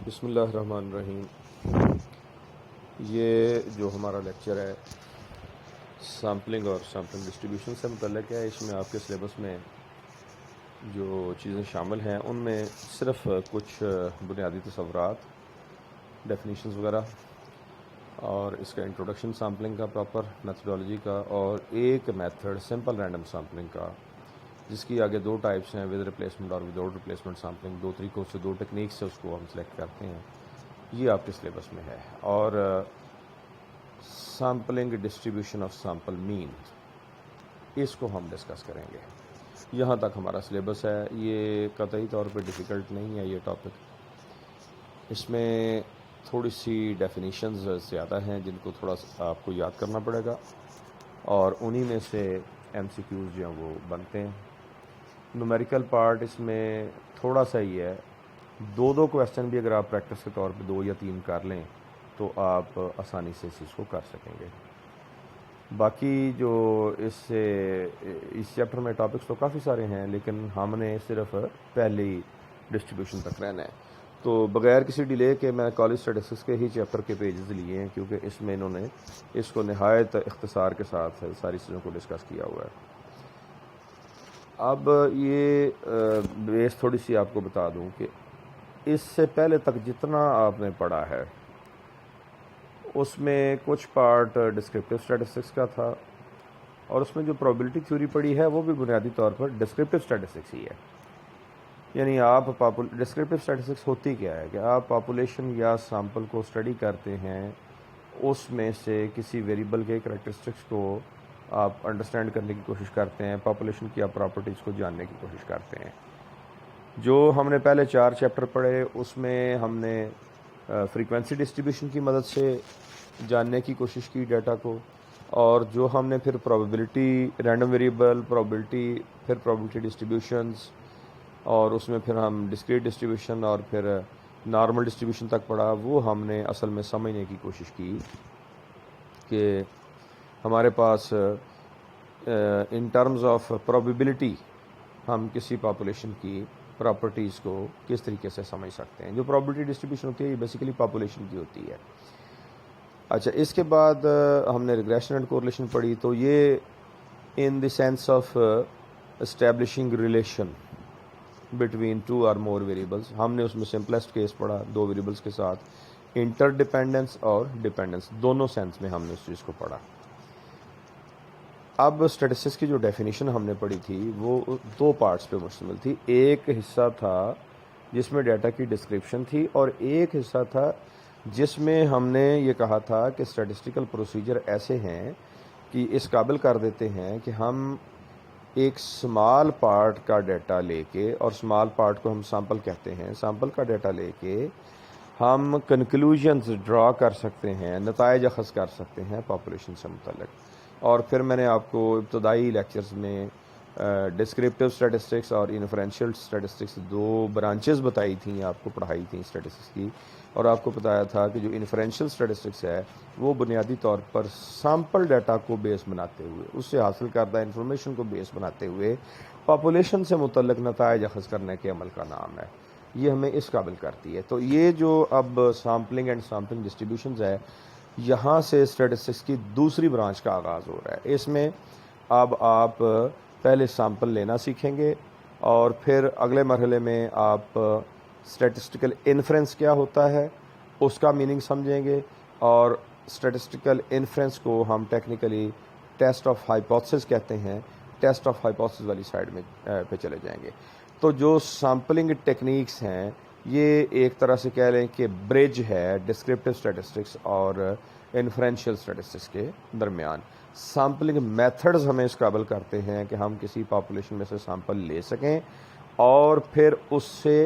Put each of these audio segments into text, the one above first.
بسم اللہ الرحمن الرحیم۔ یہ جو ہمارا لیکچر ہے سیمپلنگ اور سیمپلنگ ڈسٹریبیوشن سے متعلق ہے۔ اس میں آپ کے سلیبس میں جو چیزیں شامل ہیں ان میں صرف کچھ بنیادی تصورات، ڈیفینیشنز وغیرہ، اور اس کا انٹروڈکشن سیمپلنگ کا پراپر میتھڈالوجی کا، اور ایک میتھڈ سمپل رینڈم سیمپلنگ کا جس کی آگے دو ٹائپس ہیں، ود ریپلیسمنٹ اور وداؤٹ ریپلیسمنٹ سیمپلنگ۔ دو طریقوں سے، دو ٹیکنیک سے اس کو ہم سلیکٹ کرتے ہیں۔ یہ آپ کے سلیبس میں ہے۔ اور sampling distribution of sample mean, اس کو ہم ڈسکس کریں گے۔ یہاں تک ہمارا سلیبس ہے۔ یہ قطعی طور پہ ڈیفیکلٹ نہیں ہے یہ ٹاپک۔ اس میں تھوڑی سی ڈیفینیشنز زیادہ ہیں جن کو تھوڑا سا آپ کو یاد کرنا پڑے گا، اور انہی میں سے ایم سی کیوز جو ہیں وہ بنتے ہیں۔ نومیریکل پارٹ اس میں تھوڑا سا ہی ہے۔ دو کویسچن بھی اگر آپ پریکٹس کے طور پہ 2 یا 3 کر لیں تو آپ آسانی سے اس چیز کو کر سکیں گے۔ باقی جو اس چیپٹر میں ٹاپکس تو کافی سارے ہیں، لیکن ہم نے صرف پہلی ڈسٹریبیوشن تک رہنا ہے۔ تو بغیر کسی ڈیلے کے میں کالج اسٹیٹسٹکس کے ہی چیپٹر کے پیجز لیے ہیں، کیونکہ اس میں انہوں نے اس کو نہایت اختصار کے ساتھ ساری چیزوں کو ڈسکس کیا ہوا ہے۔ اب یہ بیس تھوڑی سی آپ کو بتا دوں کہ اس سے پہلے تک جتنا آپ نے پڑھا ہے اس میں کچھ پارٹ ڈسکرپٹیو اسٹیٹسٹکس کا تھا، اور اس میں جو پروبیبلٹی تھیوری پڑھی ہے وہ بھی بنیادی طور پر ڈسکرپٹیو اسٹیٹسٹکس ہی ہے۔ یعنی آپ ڈسکرپٹیو اسٹیٹسٹکس ہوتی کیا ہے کہ آپ پاپولیشن یا سیمپل کو اسٹڈی کرتے ہیں، اس میں سے کسی ویریبل کے کریکٹرسٹکس کو آپ انڈرسٹینڈ کرنے کی کوشش کرتے ہیں، پاپولیشن کی آپ پراپرٹیز کو جاننے کی کوشش کرتے ہیں۔ جو ہم نے پہلے 4 چیپٹر پڑھے اس میں ہم نے فریکوینسی ڈسٹریبیوشن کی مدد سے جاننے کی کوشش کی ڈیٹا کو، اور جو ہم نے پھر پروبیبلٹی، رینڈم ویریبل پروبیبلٹی، پھر پروبیبلٹی ڈسٹریبیوشنز، اور اس میں پھر ہم ڈسکریٹ ڈسٹریبیوشن اور پھر نارمل ڈسٹریبیوشن تک پڑھا۔ وہ ہم نے اصل میں سمجھنے کی کوشش کی کہ ہمارے پاس ان ٹرمز آف پروبیبلٹی ہم کسی پاپولیشن کی پراپرٹیز کو کس طریقے سے سمجھ سکتے ہیں۔ جو پروبیبلٹی ڈسٹریبیوشن ہوتی ہے یہ بیسیکلی پاپولیشن کی ہوتی ہے۔ اچھا، اس کے بعد ہم نے ریگریشن اینڈ کورلیشن پڑھی، تو یہ in the sense of establishing relation between 2 اور مور ویریبلس۔ ہم نے اس میں سمپلیسٹ کیس پڑھا، 2 ویریبلس کے ساتھ انٹر ڈیپینڈنس اور ڈیپینڈنس، دونوں سینس میں ہم نے اس چیز کو پڑھا۔ اب اسٹیٹسٹکس کی جو ڈیفینیشن ہم نے پڑھی تھی وہ 2 پارٹس پہ مشتمل تھی۔ ایک حصہ تھا جس میں ڈیٹا کی ڈسکرپشن تھی، اور ایک حصہ تھا جس میں ہم نے یہ کہا تھا کہ اسٹیٹسٹیکل پروسیجر ایسے ہیں کہ اس قابل کر دیتے ہیں کہ ہم ایک سمال پارٹ کا ڈیٹا لے کے، اور سمال پارٹ کو ہم سیمپل کہتے ہیں، سیمپل کا ڈیٹا لے کے ہم کنکلوژنز ڈرا کر سکتے ہیں، نتائج اخذ کر سکتے ہیں پاپولیشن سے متعلق۔ اور پھر میں نے آپ کو ابتدائی لیکچرز میں ڈسکرپٹیو اسٹیٹسٹکس اور انفرینشیل اسٹیٹسٹکس 2 برانچز بتائی تھیں، آپ کو پڑھائی تھیں اسٹیٹسٹکس کی، اور آپ کو بتایا تھا کہ جو انفرینشیل اسٹیٹسٹکس ہے وہ بنیادی طور پر سیمپل ڈیٹا کو بیس بناتے ہوئے، اس سے حاصل کردہ انفارمیشن کو بیس بناتے ہوئے پاپولیشن سے متعلق نتائج اخذ کرنے کے عمل کا نام ہے۔ یہ ہمیں اس قابل کرتی ہے۔ تو یہ جو اب سیمپلنگ اینڈ سیمپلنگ ڈسٹریبیوشنز ہے، یہاں سے اسٹیٹسٹکس کی دوسری برانچ کا آغاز ہو رہا ہے۔ اس میں اب آپ پہلے سیمپل لینا سیکھیں گے، اور پھر اگلے مرحلے میں آپ اسٹیٹسٹیکل انفرنس کیا ہوتا ہے اس کا میننگ سمجھیں گے، اور اسٹیٹسٹیکل انفرنس کو ہم ٹیکنیکلی ٹیسٹ آف ہائپوتھسس کہتے ہیں، ٹیسٹ آف ہائپوتھسس والی سائڈ میں پہ چلے جائیں گے۔ تو جو سیمپلنگ ٹیکنیکس ہیں یہ ایک طرح سے کہہ لیں کہ برج ہے ڈسکرپٹیو اسٹیٹسٹکس اور انفرینشیل اسٹیٹسٹکس کے درمیان۔ سیمپلنگ میتھڈز ہمیں اس قابل کرتے ہیں کہ ہم کسی پاپولیشن میں سے سیمپل لے سکیں، اور پھر اس سے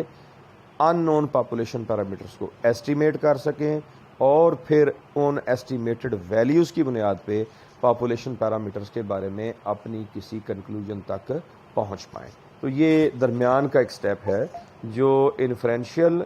ان نون پاپولیشن پیرامیٹرز کو ایسٹیمیٹ کر سکیں، اور پھر ان ایسٹیمیٹڈ ویلیوز کی بنیاد پہ پاپولیشن پیرامیٹرز کے بارے میں اپنی کسی کنکلوژن تک پہنچ پائیں۔ تو یہ درمیان کا ایک سٹیپ ہے جو انفرینشیل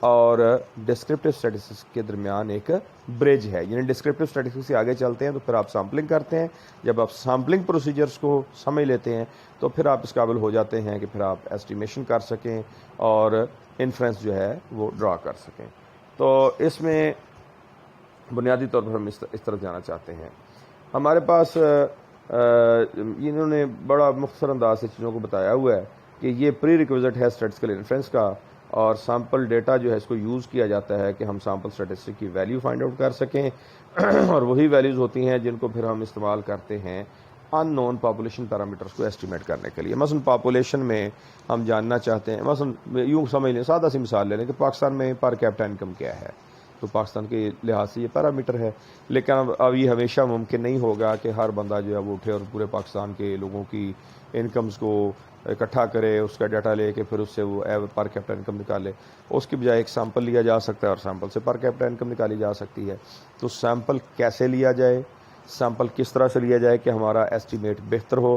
اور ڈسکرپٹیو اسٹیٹسٹکس کے درمیان ایک برج ہے۔ یعنی ڈسکرپٹیو اسٹیٹسٹکس سے آگے چلتے ہیں تو پھر آپ سیمپلنگ کرتے ہیں، جب آپ سیمپلنگ پروسیجرز کو سمجھ لیتے ہیں تو پھر آپ اس قابل ہو جاتے ہیں کہ پھر آپ ایسٹیمیشن کر سکیں، اور انفرنس جو ہے وہ ڈرا کر سکیں. تو اس میں بنیادی طور پر ہم اس طرف جانا چاہتے ہیں. ہمارے پاس انہوں نے بڑا مختصر انداز سے چیزوں کو بتایا ہوا ہے کہ یہ پری ریکویزٹ ہے اسٹیٹسٹیکل انفرنس کا, اور سیمپل ڈیٹا جو ہے اس کو یوز کیا جاتا ہے کہ ہم سیمپل اسٹیٹسٹک کی ویلیو فائنڈ آؤٹ کر سکیں, اور وہی ویلیوز ہوتی ہیں جن کو پھر ہم استعمال کرتے ہیں ان نون پاپولیشن پیرامیٹرز کو ایسٹیمیٹ کرنے کے لیے. مثلا پاپولیشن میں ہم جاننا چاہتے ہیں, مثلا یوں سمجھ لیں, سادہ سی مثال لے لیں کہ پاکستان میں پر کیپٹا انکم کیا ہے, تو پاکستان کے لحاظ سے یہ پیرامیٹر ہے. لیکن اب یہ ہمیشہ ممکن نہیں ہوگا کہ ہر بندہ جو ہے وہ اٹھے اور پورے پاکستان کے لوگوں کی انکمز کو اکٹھا کرے, اس کا ڈیٹا لے کے پھر اس سے وہ پر کیپٹا انکم نکالے. اس کی بجائے ایک سیمپل لیا جا سکتا ہے اور سیمپل سے پر کیپٹا انکم نکالی جا سکتی ہے. تو سیمپل کیسے لیا جائے, سیمپل کس طرح سے لیا جائے کہ ہمارا ایسٹیمیٹ بہتر ہو.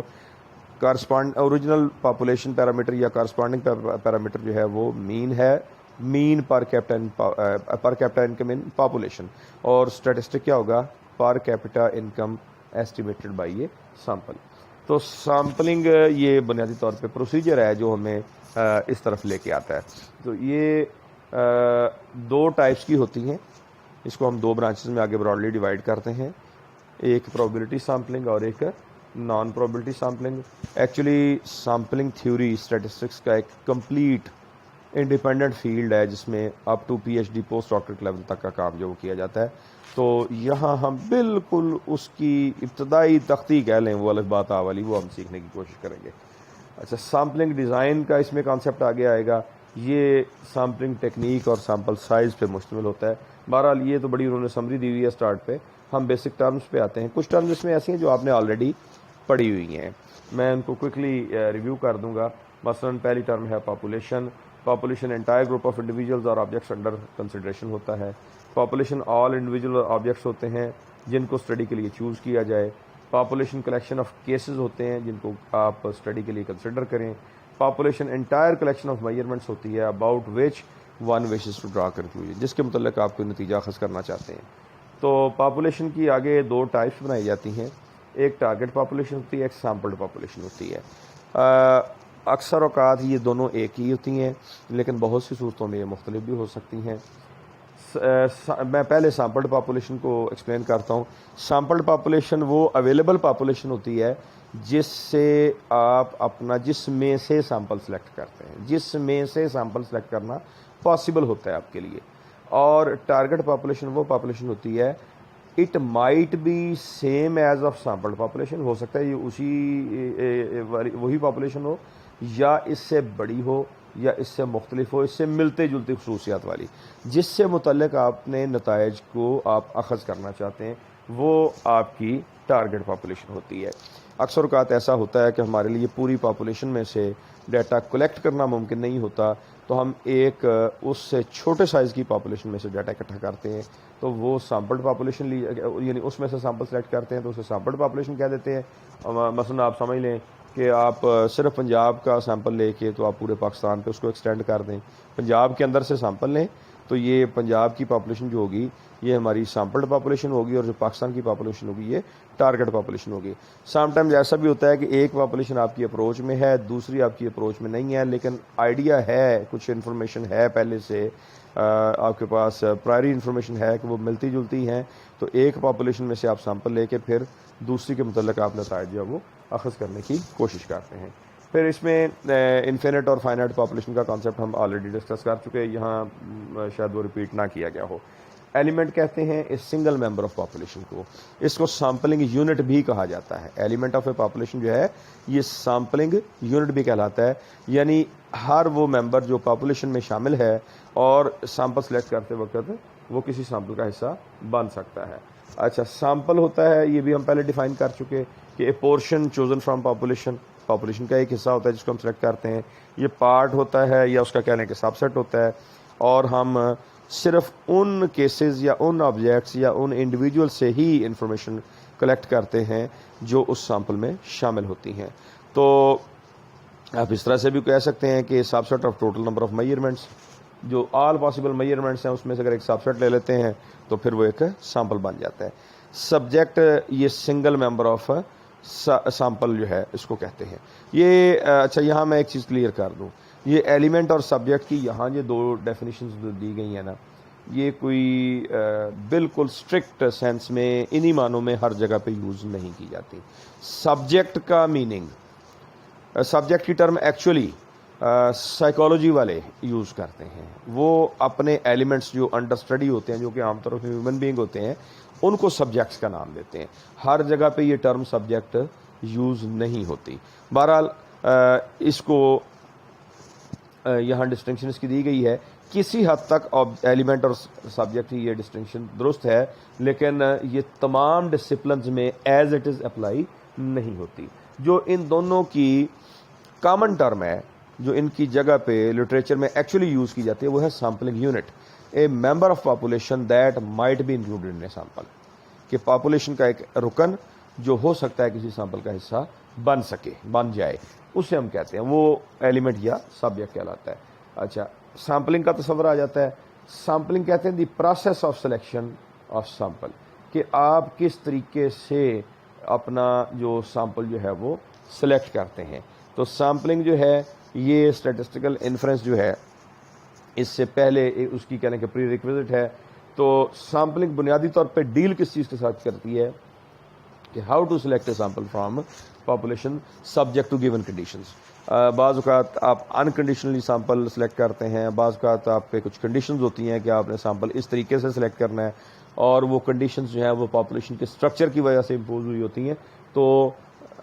اوریجنل پاپولیشن پیرامیٹر یا کارسپونڈنگ پیرامیٹر جو ہے وہ مین ہے, mean per capita income in population, اور اسٹیٹسٹک کیا ہوگا, per capita income estimated by یہ سیمپل. تو سیمپلنگ یہ بنیادی طور پہ پروسیجر ہے جو ہمیں اس طرف لے کے آتا ہے. تو یہ دو ٹائپس کی ہوتی ہیں, اس کو ہم دو برانچز میں آگے براڈلی ڈیوائڈ کرتے ہیں, ایک پروبیبلٹی سیمپلنگ اور ایک non probability sampling. Actually sampling theory statistics کا ایک کمپلیٹ انڈیپینڈنٹ فیلڈ ہے جس میں up to P H D post doctorate level تک کا کام جو کیا جاتا ہے. تو یہاں ہم بالکل اس کی ابتدائی تختی کہہ لیں, وہ الگ بات والی, وہ ہم سیکھنے کی کوشش کریں گے. اچھا, سیمپلنگ ڈیزائن کا اس میں کانسیپٹ آگے آئے گا. یہ سیمپلنگ ٹیکنیک اور سیمپل سائز پہ مشتمل ہوتا ہے. بہرحال یہ تو بڑی انہوں نے سمری دی ہوئی ہے اسٹارٹ پہ, ہم بیسک ٹرمز پہ آتے ہیں. کچھ ٹرمز اس میں ایسی ہیں جو آپ نے آلریڈی پڑھی ہوئی ہیں, میں ان کو کوئکلی ریویو کر دوں گا. مثلا پہلی ٹرم ہے population. Population entire group of individuals اور آبجیکٹس انڈر کنسیڈریشن ہوتا ہے. پاپولیشن آل انڈیویجول آبجیکٹس ہوتے ہیں جن کو اسٹڈی کے لیے چوز کیا جائے. پاپولیشن کلیکشن آف کیسز ہوتے ہیں جن کو آپ اسٹڈی کے لیے کنسیڈر کریں. Population entire collection of measurements ہوتی ہے about which one wishes to draw conclusion, جس کے متعلق آپ کوئی نتیجہ اخذ کرنا چاہتے ہیں. تو پاپولیشن کی آگے دو ٹائپس بنائی جاتی ہیں, ایک ٹارگٹ پاپولیشن ہوتی ہے, ایک سیمپلڈ پاپولیشن ہوتی ہے. اکثر اوقات یہ دونوں ایک ہی ہوتی ہیں, لیکن بہت سی صورتوں میں یہ مختلف بھی ہو سکتی ہیں. میں پہلے سیمپلڈ پاپولیشن کو ایکسپلین کرتا ہوں. سیمپلڈ پاپولیشن وہ اویلیبل پاپولیشن ہوتی ہے جس سے آپ اپنا جس میں سے سیمپل سلیکٹ کرتے ہیں, جس میں سے سیمپل سلیکٹ کرنا پاسبل ہوتا ہے آپ کے لیے. اور ٹارگٹ پاپولیشن وہ پاپولیشن ہوتی ہے, it might be same as of sampled population, ہو سکتا ہے یہ وہی پاپولیشن ہو, یا اس سے بڑی ہو, یا اس سے مختلف ہو, اس سے ملتے جلتی خصوصیات والی, جس سے متعلق آپ نے نتائج کو آپ اخذ کرنا چاہتے ہیں, وہ آپ کی ٹارگٹ پاپولیشن ہوتی ہے. اکثر اوقات ایسا ہوتا ہے کہ ہمارے لیے پوری پاپولیشن میں سے ڈیٹا کلیکٹ کرنا ممکن نہیں ہوتا, تو ہم ایک اس سے چھوٹے سائز کی پاپولیشن میں سے ڈیٹا اکٹھا کرتے ہیں, تو وہ سیمپلڈ پاپولیشن یعنی اس میں سے سیمپل سلیکٹ کرتے ہیں تو اسے سیمپلڈ پاپولیشن کہہ دیتے ہیں. مثلا آپ سمجھ لیں کہ آپ صرف پنجاب کا سیمپل لے کے تو آپ پورے پاکستان پہ اس کو ایکسٹینڈ کر دیں, پنجاب کے اندر سے سیمپل لیں, تو یہ پنجاب کی پاپولیشن جو ہوگی یہ ہماری سیمپلڈ پاپولیشن ہوگی, اور جو پاکستان کی پاپولیشن ہوگی یہ ٹارگٹ پاپولیشن ہوگی. سم ٹائمز ایسا بھی ہوتا ہے کہ ایک پاپولیشن آپ کی اپروچ میں ہے, دوسری آپ کی اپروچ میں نہیں ہے, لیکن آئیڈیا ہے, کچھ انفارمیشن ہے پہلے سے, آپ کے پاس پرائری انفارمیشن ہے کہ وہ ملتی جلتی ہیں, تو ایک پاپولیشن میں سے آپ سیمپل لے کے پھر دوسری کے متعلق آپ نتائج جو ہے وہ اخذ کرنے کی کوشش کرتے ہیں. پھر اس میں انفینٹ اور فائنائٹ پاپولیشن کا کانسیپٹ ہم آلریڈی ڈسکس کر چکے, یہاں شاید وہ ریپیٹ نہ کیا گیا ہو. ایلیمنٹ کہتے ہیں اس سنگل ممبر آف پاپولیشن کو, اس کو سیمپلنگ یونٹ بھی کہا جاتا ہے. ایلیمنٹ آف اے پاپولیشن جو ہے یہ سیمپلنگ یونٹ بھی کہلاتا ہے, یعنی ہر وہ ممبر جو پاپولیشن میں شامل ہے اور سیمپل سلیکٹ کرتے وقت وہ کسی سیمپل کا حصہ بن سکتا ہے. اچھا, سیمپل ہوتا ہے, یہ بھی ہم پہلے ڈیفائن کر چکے کہ a portion chosen from population, population کا ایک حصہ ہوتا ہے جس کو ہم سلیکٹ کرتے ہیں. یہ پارٹ ہوتا ہے یا اس کا کہنے کے سب سیٹ ہوتا ہے, اور ہم صرف ان کیسز یا ان آبجیکٹس یا ان انڈیویجول سے ہی انفارمیشن کلیکٹ کرتے ہیں جو اس سیمپل میں شامل ہوتی ہیں. تو آپ اس طرح سے بھی کہہ سکتے ہیں کہ subset of total number of measurements, جو آل پاسبل میجرمنٹس ہیں اس میں سے اگر ایک سب سیٹ لے لیتے ہیں تو پھر وہ ایک سیمپل بن جاتا ہے. سبجیکٹ یہ سنگل ممبر آف سیمپل جو ہے اس کو کہتے ہیں. یہ اچھا, یہاں میں ایک چیز کلیئر کر دوں, یہ ایلیمنٹ اور سبجیکٹ کی یہاں یہ دو ڈیفینیشنز دی گئی ہیں نا، یہ کوئی بالکل اسٹرکٹ سینس میں انہی معنوں میں ہر جگہ پہ یوز نہیں کی جاتی. سبجیکٹ کا میننگ، سبجیکٹ کی ٹرم ایکچولی سائیکالوجی والے یوز کرتے ہیں. وہ اپنے ایلیمنٹس جو انڈر اسٹڈی ہوتے ہیں، جو کہ عام طور پہ ہیومن بینگ ہوتے ہیں، ان کو سبجیکٹس کا نام دیتے ہیں. ہر جگہ پہ یہ ٹرم سبجیکٹ یوز نہیں ہوتی. بہرحال اس کو یہاں ڈسٹنکشن اس کی دی گئی ہے. کسی حد تک ایلیمنٹ اور سبجیکٹ یہ ڈسٹنکشن درست ہے، لیکن یہ تمام ڈسپلنز میں ایز اٹ از اپلائی نہیں ہوتی. جو ان دونوں کی کامن ٹرم ہے، جو ان کی جگہ پہ لٹریچر میں ایکچولی یوز کی جاتی ہے، وہ ہے sampling unit. A member of population that might be included in a sample, کہ پاپولیشن کا ایک رکن جو ہو سکتا ہے کسی سیمپل کا حصہ بن جائے، اسے ہم کہتے ہیں، وہ ایلیمنٹ یا سبجیکٹ کہلاتا ہے. اچھا، سیمپلنگ کا تصور آ جاتا ہے. سیمپلنگ کہتے ہیں the process of selection of sample, کہ آپ کس طریقے سے اپنا جو سیمپل جو ہے وہ سلیکٹ کرتے ہیں. تو سیمپلنگ جو ہے یہ اسٹیٹسٹیکل انفرنس جو ہے، اس سے پہلے اس کی کہنے کہ پری ریکویزٹ ہے. تو سیمپلنگ بنیادی طور پہ ڈیل کس چیز کے ساتھ کرتی ہے کہ how to select a sample from population subject to given conditions. بعض اوقات آپ انکنڈیشنلی سیمپل سلیکٹ کرتے ہیں، بعض اوقات آپ پہ کچھ کنڈیشنز ہوتی ہیں کہ آپ نے سیمپل اس طریقے سے سلیکٹ کرنا ہے، اور وہ کنڈیشنز جو ہیں وہ پاپولیشن کے اسٹرکچر کی وجہ سے امپوز ہوئی ہوتی ہیں. تو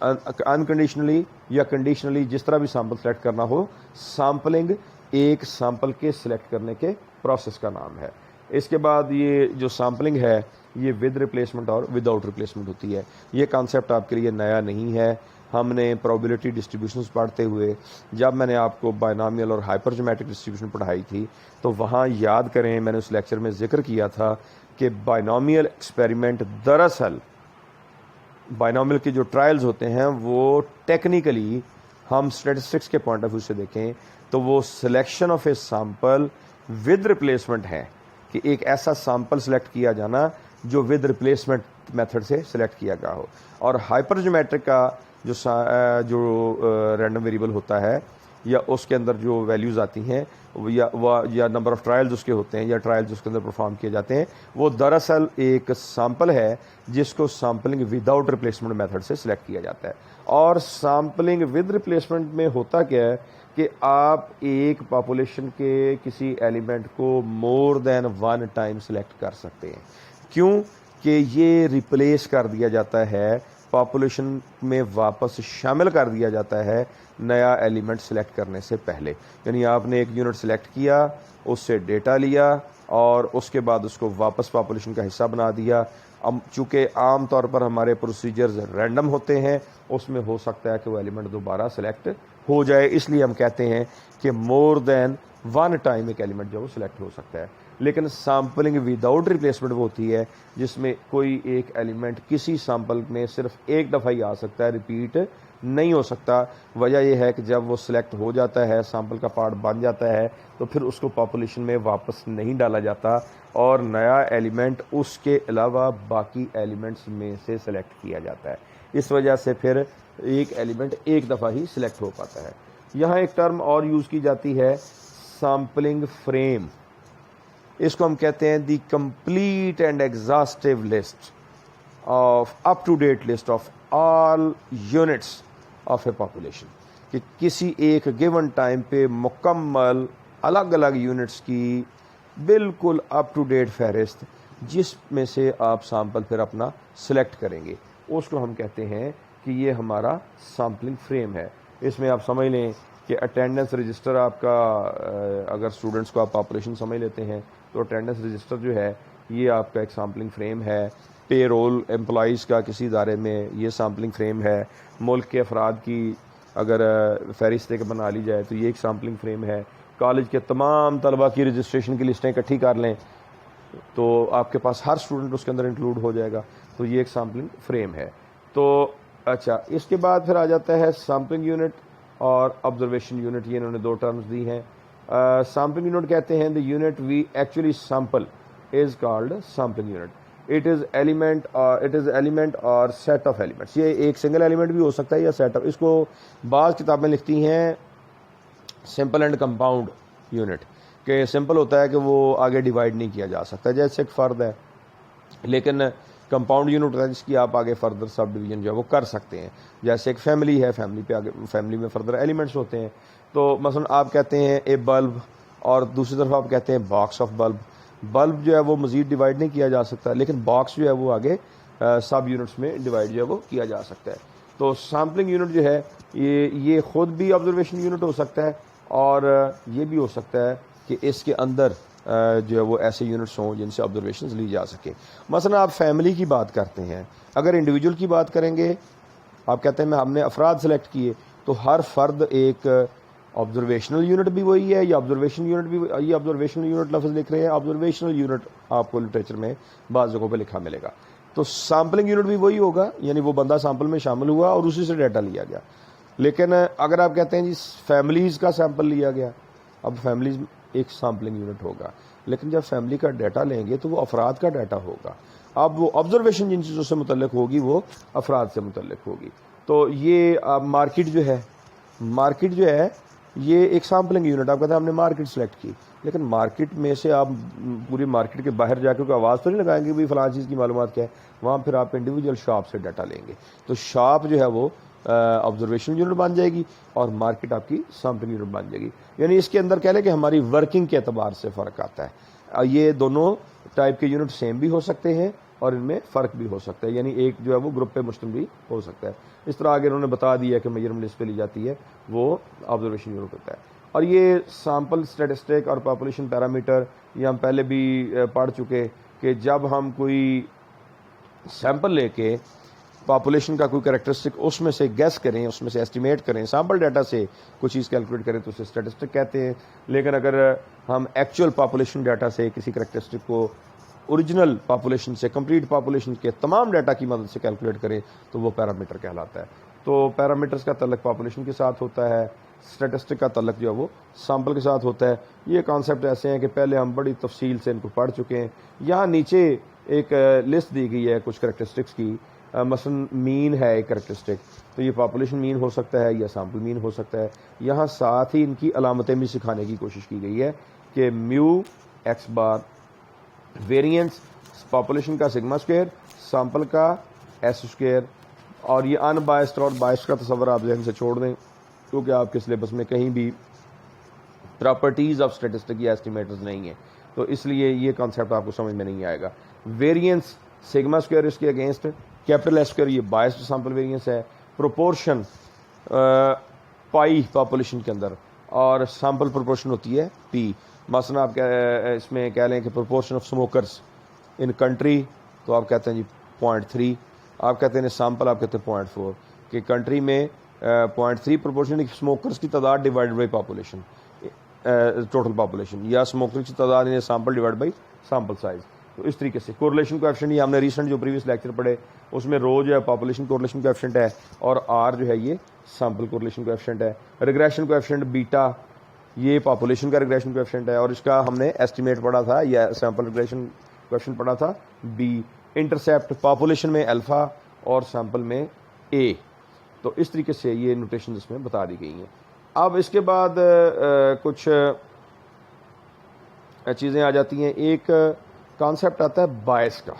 انکنڈیشنلی یا کنڈیشنلی جس طرح بھی سیمپل سلیکٹ کرنا ہو، سیمپلنگ ایک سیمپل کے سلیکٹ کرنے کے پروسیس کا نام ہے. اس کے بعد یہ جو سیمپلنگ ہے یہ ود ریپلیسمنٹ اور ود آؤٹ ریپلیسمنٹ ہوتی ہے. یہ کانسیپٹ آپ کے لیے نیا نہیں ہے. ہم نے پروبیبلٹی ڈسٹریبیوشنز پڑھتے ہوئے جب میں نے آپ کو بائنامیل اور ہائپر جیومیٹرک ڈسٹریبیوشن پڑھائی تھی، تو وہاں یاد کریں میں نے اس لیکچر میں ذکر کیا تھا کہ بائنامیل ایکسپیریمنٹ، دراصل بائنامیل کے جو ٹرائلز ہوتے ہیں وہ ٹیکنیکلی ہم اسٹیٹسٹکس کے پوائنٹ آف ویو سے دیکھیں تو وہ selection of a sample with replacement ہے، کہ ایک ایسا سیمپل سلیکٹ کیا جانا جو ود ریپلیسمنٹ میتھڈ سے سلیکٹ کیا گیا ہو. اور ہائپر جیومیٹرک کا جو رینڈم ویریبل ہوتا ہے، یا اس کے اندر جو ویلیوز آتی ہیں، یا نمبر آف ٹرائلز اس کے ہوتے ہیں، یا ٹرائلز اس کے اندر پرفارم کیے جاتے ہیں، وہ دراصل ایک سیمپل ہے جس کو سیمپلنگ وداؤٹ ریپلیسمنٹ میتھڈ سے سلیکٹ کیا جاتا ہے. اور سیمپلنگ ود ریپلیسمنٹ میں ہوتا کیا ہے کہ آپ ایک پاپولیشن کے کسی ایلیمنٹ کو مور دین ون ٹائم سلیکٹ کر سکتے ہیں. کیوں کہ یہ ریپلیس کر دیا جاتا ہے، پاپولیشن میں واپس شامل کر دیا جاتا ہے نیا ایلیمنٹ سلیکٹ کرنے سے پہلے. یعنی آپ نے ایک یونٹ سلیکٹ کیا، اس سے ڈیٹا لیا، اور اس کے بعد اس کو واپس پاپولیشن کا حصہ بنا دیا. اب چونکہ عام طور پر ہمارے پروسیجرز رینڈم ہوتے ہیں، اس میں ہو سکتا ہے کہ وہ ایلیمنٹ دوبارہ سلیکٹ ہو جائے، اس لیے ہم کہتے ہیں کہ مور دین ون ٹائم ایک ایلیمنٹ جو وہ سلیکٹ ہو سکتا ہے. لیکن سیمپلنگ وداؤٹ ریپلیسمنٹ وہ ہوتی ہے جس میں کوئی ایک ایلیمنٹ کسی سیمپل میں صرف ایک دفعہ ہی آ سکتا ہے، ریپیٹ نہیں ہو سکتا. وجہ یہ ہے کہ جب وہ سلیکٹ ہو جاتا ہے، سیمپل کا پارٹ بن جاتا ہے، تو پھر اس کو پاپولیشن میں واپس نہیں ڈالا جاتا، اور نیا ایلیمنٹ اس کے علاوہ باقی ایلیمنٹس میں سے سلیکٹ کیا جاتا ہے. اس وجہ سے پھر ایک ایلیمنٹ ایک دفعہ ہی سلیکٹ ہو پاتا ہے. یہاں ایک ٹرم اور یوز کی جاتی ہے، سیمپلنگ فریم. اس کو ہم کہتے ہیں the complete and exhaustive list of up to date list of all units of a population, کہ کسی ایک گیون ٹائم پہ مکمل الگ الگ یونٹس کی بالکل اپ ٹو ڈیٹ فہرست، جس میں سے آپ سیمپل پھر اپنا سلیکٹ کریں گے، اس کو ہم کہتے ہیں کہ یہ ہمارا سیمپلنگ فریم ہے. اس میں آپ سمجھ لیں کہ اٹینڈنس رجسٹر آپ کا، اگر اسٹوڈنٹس کو آپ پاپولیشن سمجھ لیتے ہیں تو اٹینڈنس رجسٹر جو ہے یہ آپ کا ایک سیمپلنگ فریم ہے. پے رول امپلائیز کا کسی ادارے میں یہ سیمپلنگ فریم ہے. ملک کے افراد کی اگر فہرست ایک بنا لی جائے تو یہ ایک سیمپلنگ فریم ہے. کالج کے تمام طلبہ کی رجسٹریشن کی لسٹیں اکٹھی کر لیں تو آپ کے پاس ہر اسٹوڈنٹ اس کے اندر انکلوڈ ہو جائے گا، تو یہ ایک سیمپلنگ فریم ہے. تو اچھا، اس کے بعد پھر آ جاتا ہے سیمپلنگ یونٹ اور آبزرویشن یونٹ. یہ انہوں نے دو ٹرمز دی ہیں. سیمپلنگ یونٹ کہتے ہیں the unit we actually sample is called sampling unit. It is element or set of elements. یہ ایک سنگل ایلیمنٹ بھی ہو سکتا ہے یا سیٹ اف. اس کو بعض کتابیں لکھتی ہیں سمپل اینڈ کمپاؤنڈ یونٹ، کہ سمپل ہوتا ہے کہ وہ آگے ڈیوائڈ نہیں کیا جا سکتا، جیسے ایک فرد ہے، لیکن کمپاؤنڈ یونٹ ہوتا ہے جس کی آپ آگے فردر سب ڈویژن جو ہے وہ کر سکتے ہیں، جیسے ایک فیملی ہے، فیملی پہ آگے فیملی میں فردر ایلیمنٹس ہوتے ہیں، تو مثلا آپ کہتے ہیں اے بلب، اور دوسری طرف آپ کہتے ہیں باکس آف بلب. بلب جو ہے وہ مزید ڈیوائڈ نہیں کیا جا سکتا، لیکن باکس جو ہے وہ آگے سب یونٹس میں ڈیوائڈ جو ہے وہ کیا جا سکتا ہے. تو سیمپلنگ یونٹ جو ہے یہ خود بھی آبزرویشن یونٹ ہو سکتا ہے، اور یہ بھی ہو سکتا ہے کہ اس کے اندر جو ہے وہ ایسے یونٹس ہوں جن سے آبزرویشنز لی جا سکیں. مثلا آپ فیملی کی بات کرتے ہیں، اگر انڈیویجول کی بات کریں گے، آپ کہتے ہیں ہم نے افراد سلیکٹ کیے، تو ہر فرد ایک آبزرویشنل یونٹ بھی وہی ہے، یا آبزرویشن یونٹ بھی، یہ آبزرویشنل یونٹ لفظ لکھ رہے ہیں، آبزرویشنل یونٹ آپ کو لٹریچر میں بعض جگہوں پہ لکھا ملے گا. تو سیمپلنگ یونٹ بھی وہی ہوگا، یعنی وہ بندہ سیمپل میں شامل ہوا اور اسی سے ڈیٹا لیا گیا. لیکن اگر آپ کہتے ہیں جی فیملیز کا سیمپل لیا گیا، اب فیملیز ایک سیمپلنگ یونٹ ہوگا، لیکن جب فیملی کا ڈیٹا لیں گے تو وہ افراد کا ڈیٹا ہوگا. اب وہ آبزرویشن جن چیزوں سے متعلق ہوگی وہ افراد سے متعلق ہوگی. تو یہ مارکیٹ جو ہے یہ ایک سیمپلنگ یونٹ، آپ کہتے ہیں ہم نے مارکیٹ سلیکٹ کی، لیکن مارکیٹ میں سے آپ پوری مارکیٹ کے باہر جا کے کوئی آواز تو نہیں لگائیں گے بھی فلاں چیز کی معلومات کیا ہے، وہاں پھر آپ انڈیویجول شاپ سے ڈیٹا لیں گے. تو شاپ جو ہے وہ آبزرویشن یونٹ بن جائے گی، اور مارکیٹ آپ کی سیمپلنگ یونٹ بن جائے گی. یعنی اس کے اندر کہہ لیں کہ ہماری ورکنگ کے اعتبار سے فرق آتا ہے. یہ دونوں ٹائپ کے یونٹ سیم بھی ہو سکتے ہیں اور ان میں فرق بھی ہو سکتا ہے، یعنی ایک جو ہے وہ گروپ پہ مشتمل بھی ہو سکتا ہے. اس طرح آگے انہوں نے بتا دیا کہ میجرمنٹ لسٹ پہ لی جاتی ہے وہ آبزرویشن یونٹ ہوتا ہے. اور یہ سیمپل اسٹیٹسٹک اور پاپولیشن پیرامیٹر یہ ہم پہلے بھی پڑھ چکے کہ جب ہم کوئی سیمپل لے کے پاپولیشن کا کوئی کریکٹرسٹک اس میں سے گیس کریں، اس میں سے ایسٹیمیٹ کریں، سیمپل ڈیٹا سے کوئی چیز کیلکولیٹ کریں تو اسے اسٹیٹسٹک کہتے ہیں. لیکن اگر ہم ایکچوئل پاپولیشن ڈیٹا سے کسی کریکٹرسٹک کو اوریجنل پاپولیشن سے، کمپلیٹ پاپولیشن کے تمام ڈیٹا کی مدد سے کیلکولیٹ کریں تو وہ پیرامیٹر کہلاتا ہے. تو پیرامیٹرز کا تعلق پاپولیشن کے ساتھ ہوتا ہے، اسٹیٹسٹک کا تعلق جو ہے وہ سیمپل کے ساتھ ہوتا ہے. یہ کانسیپٹ ایسے ہیں کہ پہلے ہم بڑی تفصیل سے ان کو پڑھ چکے ہیں. یہاں نیچے ایک لسٹ دی گئی ہے کچھ کریکٹرسٹکس کی، مثلا مین ہے ایک کریکٹرسٹک، تو یہ پاپولیشن مین ہو سکتا ہے یا سیمپل مین ہو سکتا ہے. یہاں ساتھ ہی ان کی علامتیں بھی سکھانے کی کوشش کی گئی ہے کہ میو ایکس بار، ویریئنس پاپولیشن کا سگما اسکوئر، سیمپل کا ایس اسکوئر. اور یہ ان بائسڈ اور بائسڈ کا تصور آپ ذہن سے چھوڑ دیں، کیونکہ آپ کے سلیبس میں کہیں بھی پراپرٹیز آف اسٹیٹسٹک یا ایسٹیمیٹرز نہیں ہیں، تو اس لیے یہ کانسیپٹ آپ کو سمجھ میں نہیں آئے گا. ویریئنس سگما اسکوئر اس کے اگینسٹ، کیپٹل ایس اسکوئر یہ بائسڈ سیمپل ویریئنس ہے. پروپورشن پائی پاپولیشن کے اندر، اور سیمپل پروپورشن ہوتی ہے پی. مثلا آپ اس میں کہہ لیں کہ proportion of smokers in country, تو آپ کہتے ہیں جی 0.3، آپ کہتے ہیں سیمپل آپ کہتے ہیں 0.4، کہ کنٹری میں 0.3 پروپورشن اسموکرس کی تعداد divide by population, total population, یا اسموکرس کی تعداد sample divide by sample size. تو اس طریقے سے کورلیشن کوایفیشنٹ یہ ہم نے ریسنٹ جو پریویس لیکچر پڑھے اس میں رو جو ہے پاپولیشن کورلیشن کوایفیشنٹ ہے، اور آر جو ہے یہ سیمپل کورلیشن کوایفیشنٹ ہے. ریگریشن کوایفیشنٹ بیٹا یہ پاپولیشن کا ریگریشن کوایفیشنٹ ہے، اور اس کا ہم نے ایسٹیمیٹ پڑھا تھا یا سیمپل ریگریشن کوایفیشنٹ پڑھا تھا بی. انٹرسیپٹ پاپولیشن میں الفا اور سیمپل میں اے. تو اس طریقے سے یہ نوٹیشن اس میں بتا دی گئی ہیں. اب اس کے بعد کچھ چیزیں آ جاتی ہیں. ایک کانسیپٹ آتا ہے بائس کا.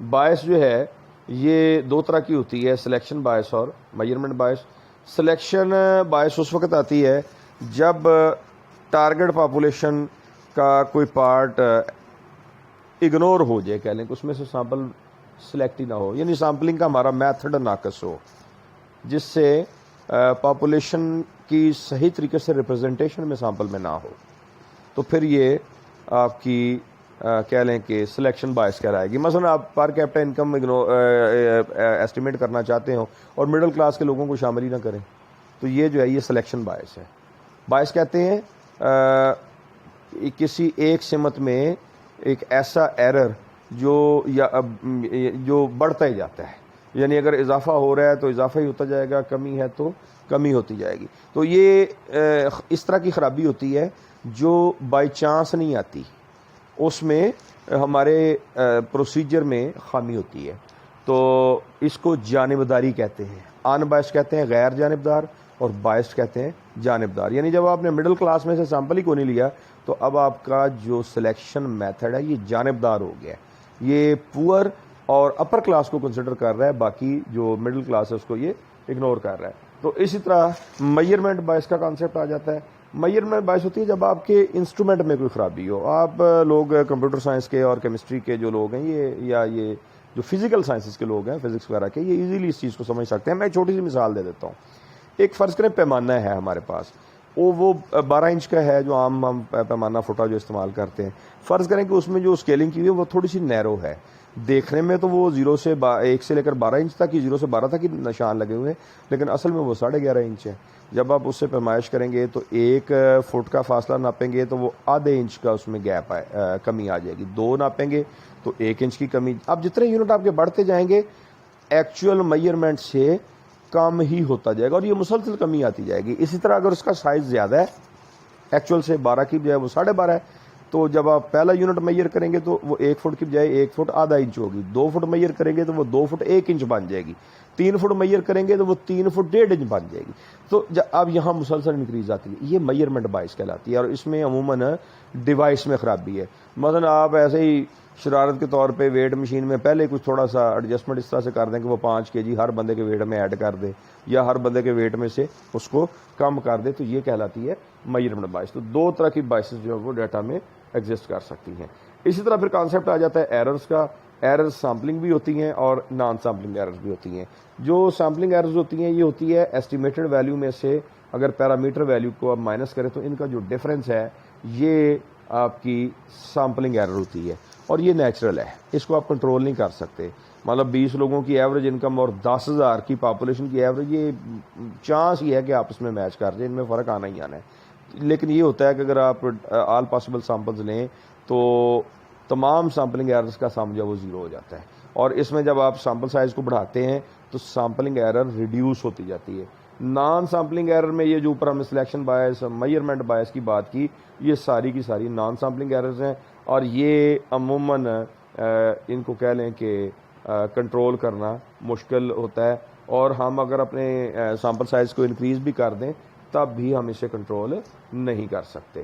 بائس جو ہے یہ دو طرح کی ہوتی ہے، سلیکشن بائس اور میجرمنٹ بائس. سلیکشن بائس اس وقت آتی ہے جب ٹارگٹ پاپولیشن کا کوئی پارٹ اگنور ہو جائے، کہہ لیں کہ اس میں سے سیمپل سلیکٹ ہی نہ ہو، یعنی سیمپلنگ کا ہمارا میتھڈ ناقص ہو، جس سے پاپولیشن کی صحیح طریقے سے ریپرزنٹیشن میں سیمپل میں نہ ہو، تو پھر یہ آپ کی کہہ لیں کہ سلیکشن بائس کہلائے گی. مثلا آپ پر کیپٹا انکم ایسٹیمیٹ کرنا چاہتے ہو اور مڈل کلاس کے لوگوں کو شامل ہی نہ کریں، تو یہ جو ہے یہ سلیکشن بائس ہے. بائس کہتے ہیں کسی ایک سمت میں ایک ایسا ایرر جو بڑھتا ہی جاتا ہے، یعنی اگر اضافہ ہو رہا ہے تو اضافہ ہی ہوتا جائے گا، کمی ہے تو کمی ہوتی جائے گی. تو یہ اس طرح کی خرابی ہوتی ہے جو بائی چانس نہیں آتی، اس میں ہمارے پروسیجر میں خامی ہوتی ہے. تو اس کو جانبداری کہتے ہیں. ان بائس کہتے ہیں غیر جانبدار، اور بائسڈ کہتے ہیں جانبدار، یعنی جب آپ نے مڈل کلاس میں سے سیمپل ہی کو نہیں لیا تو اب آپ کا جو سلیکشن میتھڈ ہے یہ جانبدار ہو گیا ہے، یہ پور اور اپر کلاس کو کنسیڈر کر رہا ہے، باقی جو مڈل کلاس ہے اس کو یہ اگنور کر رہا ہے۔ تو اسی طرح میئرمنٹ بائس کا کانسیپٹ آ جاتا ہے۔ میئرمنٹ بائس ہوتی ہے جب آپ کے انسٹرومنٹ میں کوئی خرابی ہو۔ آپ لوگ کمپیوٹر سائنس کے اور کیمسٹری کے جو لوگ ہیں یہ جو فزیکل سائنسز کے لوگ ہیں، فزکس وغیرہ کے، یہ ایزیلی اس چیز کو سمجھ سکتے ہیں۔ میں ایک چھوٹی سی مثال دے دیتا ہوں۔ ایک فرض کریں پیمانہ ہے ہمارے پاس، وہ 12 انچ کا ہے، جو عام ہم پیمانہ فوٹا جو استعمال کرتے ہیں۔ فرض کریں کہ اس میں جو اسکیلنگ کی ہوئی ہے وہ تھوڑی سی نیرو ہے، دیکھنے میں تو وہ 1 سے لے کر 12 انچ تک ہی، 0 سے 12 تک ہی نشان لگے ہوئے ہیں، لیکن اصل میں وہ 11.5 انچ ہے۔ جب آپ اس سے پیمائش کریں گے تو 1 فٹ کا فاصلہ ناپیں گے تو وہ ½ انچ کا اس میں گیپ کمی آ جائے گی، 2 ناپیں گے تو 1 انچ کی کمی۔ اب جتنے یونٹ آپ کے بڑھتے جائیں گے ایکچوئل میئرمنٹ سے کم ہی ہوتا جائے گا اور یہ مسلسل کمی آتی جائے گی۔ اسی طرح اگر اس کا سائز زیادہ ہے، ایکچوئل سے 12 کی بجائے وہ 12.5 ہے، تو جب آپ پہلا یونٹ میئر کریں گے تو وہ 1 فٹ کی بجائے 1 فٹ ½ انچ ہوگی، 2 فٹ میئر کریں گے تو وہ 2 فٹ 1 انچ بن جائے گی، 3 فٹ میئر کریں گے تو وہ 3 فٹ 1.5 انچ بن جائے گی۔ تو اب یہاں مسلسل انکریز آتی ہے، یہ میئرمنٹ بائس کہلاتی ہے، اور اس میں عموماً ڈیوائس میں خرابی ہے۔ مثلا آپ ایسے ہی شرارت کے طور پہ ویٹ مشین میں پہلے کچھ تھوڑا سا ایڈجسٹمنٹ اس طرح سے کر دیں کہ وہ 5 kg ہر بندے کے ویٹ میں ایڈ کر دے، یا ہر بندے کے ویٹ میں سے اس کو کم کر دے، تو یہ کہلاتی ہے میئرمنٹ بائس۔ تو 2 طرح کی بائسز جو ہے وہ ڈیٹا میں ایگزسٹ کر سکتی ہیں۔ اسی طرح پھر کانسیپٹ آ جاتا ہے ایررز کا۔ ایررز سیمپلنگ بھی ہوتی ہیں اور نان سیمپلنگ ایررز بھی ہوتی ہیں۔ جو سیمپلنگ ایررز ہوتی ہیں یہ ہوتی ہے ایسٹیمیٹڈ ویلیو میں سے اگر پیرامیٹر ویلیو کو آپ مائنس کریں تو ان کا جو ڈفرینس ہے یہ آپ کی سیمپلنگ ایرر ہوتی ہے، اور یہ نیچرل ہے، اس کو آپ کنٹرول نہیں کر سکتے۔ مطلب 20 لوگوں کی ایوریج انکم اور 10,000 کی پاپولیشن کی ایوریج، یہ چانس ہی ہے کہ آپ اس میں میچ کر جائیں، ان میں فرق آنا ہی آنا ہے۔ لیکن یہ ہوتا ہے کہ اگر آپ آل پاسبل سیمپلز لیں تو تمام سیمپلنگ ایررز کا سم جو ہے وہ 0 ہو جاتا ہے، اور اس میں جب آپ سیمپل سائز کو بڑھاتے ہیں تو سیمپلنگ ایرر ریڈیوس ہوتی جاتی ہے۔ نان سیمپلنگ ایرر میں یہ جو اوپر ہم نے سلیکشن بائس، میئرمنٹ بائس کی بات کی، یہ ساری کی ساری نان سیمپلنگ ایررز ہیں، اور یہ عموماً ان کو کہہ لیں کہ کنٹرول کرنا مشکل ہوتا ہے، اور ہم اگر اپنے سیمپل سائز کو انکریز بھی کر دیں تب بھی ہم اسے کنٹرول نہیں کر سکتے۔